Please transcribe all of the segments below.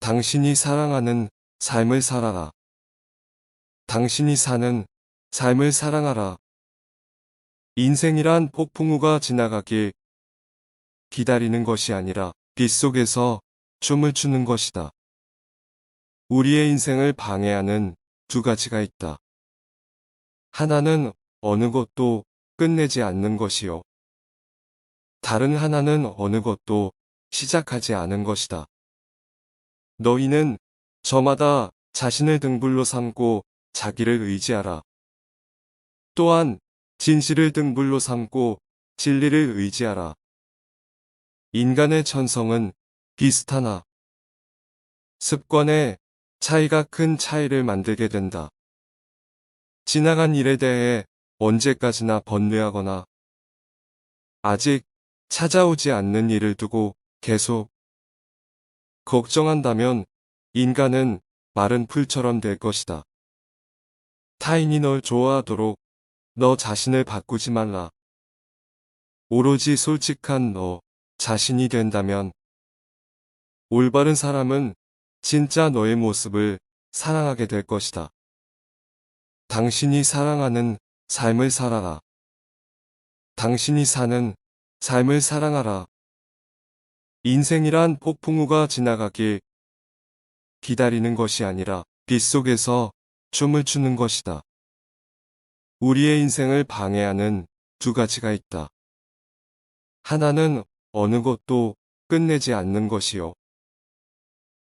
당신이 사랑하는 삶을 살아라. 당신이 사는 삶을 사랑하라. 인생이란 폭풍우가 지나가길 기다리는 것이 아니라 빗속에서 춤을 추는 것이다. 우리의 인생을 방해하는 두 가지가 있다. 하나는 어느 것도 끝내지 않는 것이요. 다른 하나는 어느 것도 시작하지 않은 것이다. 너희는 저마다 자신을 등불로 삼고 자기를 의지하라. 또한 진실을 등불로 삼고 진리를 의지하라. 인간의 천성은 비슷하나 습관의 차이가 큰 차이를 만들게 된다. 지나간 일에 대해 언제까지나 번뇌하거나 아직 찾아오지 않는 일을 두고 계속 걱정한다면 인간은 마른 풀처럼 될 것이다. 타인이 널 좋아하도록 너 자신을 바꾸지 말라. 오로지 솔직한 너 자신이 된다면 올바른 사람은 진짜 너의 모습을 사랑하게 될 것이다. 당신이 사랑하는 삶을 살아라. 당신이 사는 삶을 사랑하라. 인생이란 폭풍우가 지나가길 기다리는 것이 아니라 빗속에서 춤을 추는 것이다. 우리의 인생을 방해하는 두 가지가 있다. 하나는 어느 것도 끝내지 않는 것이요.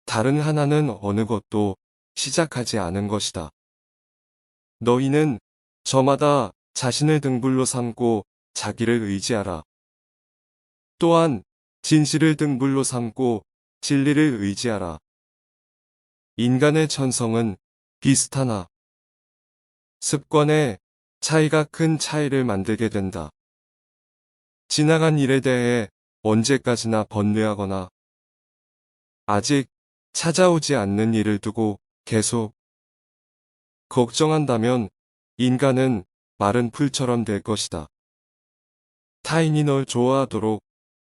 다른 하나는 어느 것도 시작하지 않은 것이다. 너희는 저마다 자신을 등불로 삼고 자기를 의지하라. 또한 진실을 등불로 삼고 진리를 의지하라. 인간의 천성은 비슷하나 습관의 차이가 큰 차이를 만들게 된다. 지나간 일에 대해 언제까지나 번뇌하거나 아직 찾아오지 않는 일을 두고 계속 걱정한다면 인간은 마른 풀처럼 될 것이다. 타인이 널 좋아하도록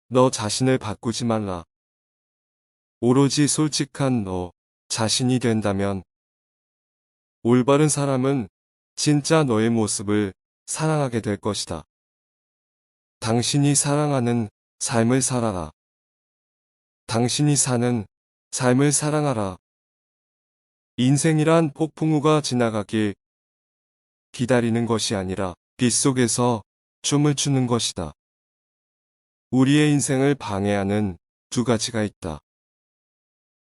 너 자신을 바꾸지 말라. 오로지 솔직한 너 자신이 된다면 올바른 사람은 진짜 너의 모습을 사랑하게 될 것이다. 당신이 사랑하는 삶을 살아라. 당신이 사는 삶을 사랑하라. 인생이란 폭풍우가 지나가길 기다리는 것이 아니라 빗속에서 춤을 추는 것이다. 우리의 인생을 방해하는 두 가지가 있다.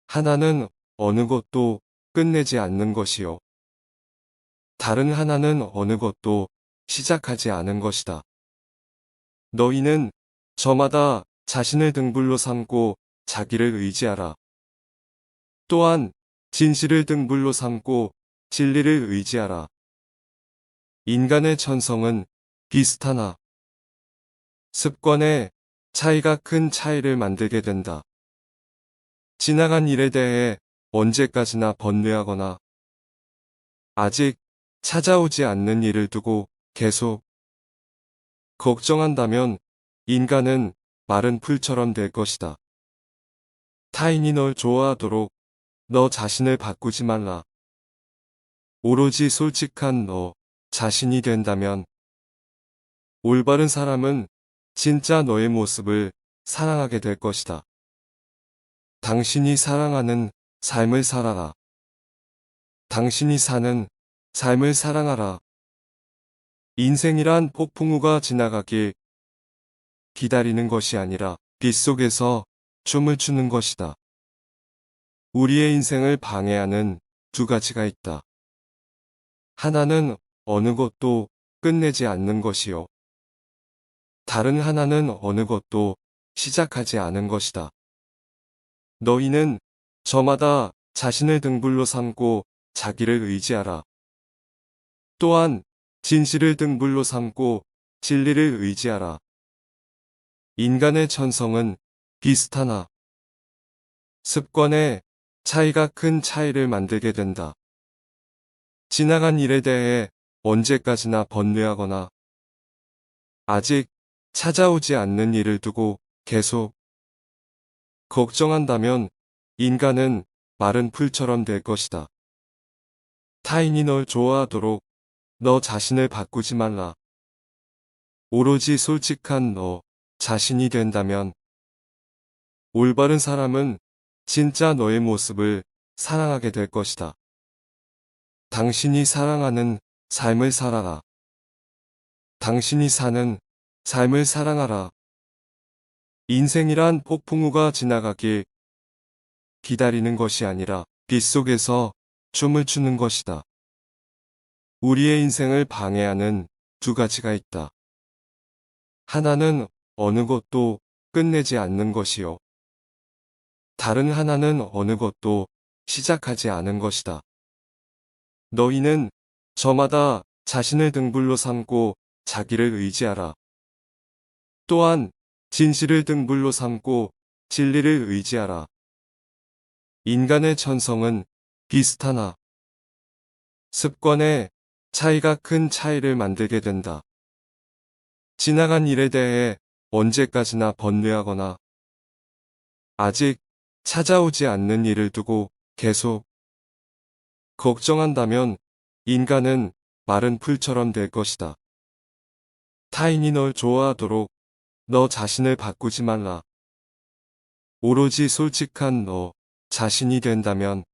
하나는 어느 것도 끝내지 않는 것이요. 다른 하나는 어느 것도 시작하지 않은 것이다. 너희는 저마다 자신을 등불로 삼고 자기를 의지하라. 또한 진실을 등불로 삼고 진리를 의지하라. 인간의 천성은 비슷하나 습관의 차이가 큰 차이를 만들게 된다. 지나간 일에 대해 언제까지나 번뇌하거나 아직 찾아오지 않는 일을 두고 계속 걱정한다면 인간은 마른 풀처럼 될 것이다. 타인이 널 좋아하도록 너 자신을 바꾸지 말라. 오로지 솔직한 너 자신이 된다면 올바른 사람은 진짜 너의 모습을 사랑하게 될 것이다. 당신이 사랑하는 삶을 살아라. 당신이 사는 삶을 사랑하라. 인생이란 폭풍우가 지나가길 기다리는 것이 아니라 빗속에서 춤을 추는 것이다. 우리의 인생을 방해하는 두 가지가 있다. 하나는 어느 것도 끝내지 않는 것이요. 다른 하나는 어느 것도 시작하지 않은 것이다. 너희는 저마다 자신을 등불로 삼고 자기를 의지하라. 또한 진실을 등불로 삼고 진리를 의지하라. 인간의 천성은 비슷하나 습관의 차이가 큰 차이를 만들게 된다. 지나간 일에 대해 언제까지나 번뇌하거나 아직 찾아오지 않는 일을 두고 계속 걱정한다면 인간은 마른 풀처럼 될 것이다. 타인이 널 좋아하도록 너 자신을 바꾸지 말라. 오로지 솔직한 너 자신이 된다면 올바른 사람은 진짜 너의 모습을 사랑하게 될 것이다. 당신이 사랑하는 삶을 살아라. 당신이 사는 삶을 사랑하라. 인생이란 폭풍우가 지나가길 기다리는 것이 아니라 빗속에서 춤을 추는 것이다. 우리의 인생을 방해하는 두 가지가 있다. 하나는 어느 것도 끝내지 않는 것이요. 다른 하나는 어느 것도 시작하지 않은 것이다. 너희는 저마다 자신을 등불로 삼고 자기를 의지하라. 또한 진실을 등불로 삼고 진리를 의지하라. 인간의 천성은 비슷하나 습관의 차이가 큰 차이를 만들게 된다. 지나간 일에 대해 언제까지나 번뇌하거나 아직 찾아오지 않는 일을 두고 계속 걱정한다면 인간은 마른 풀처럼 될 것이다. 타인이 널 좋아하도록 너 자신을 바꾸지 말라. 오로지 솔직한 너 자신이 된다면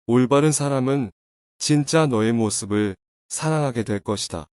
올바른 사람은 진짜 너의 모습을 사랑하게 될 것이다.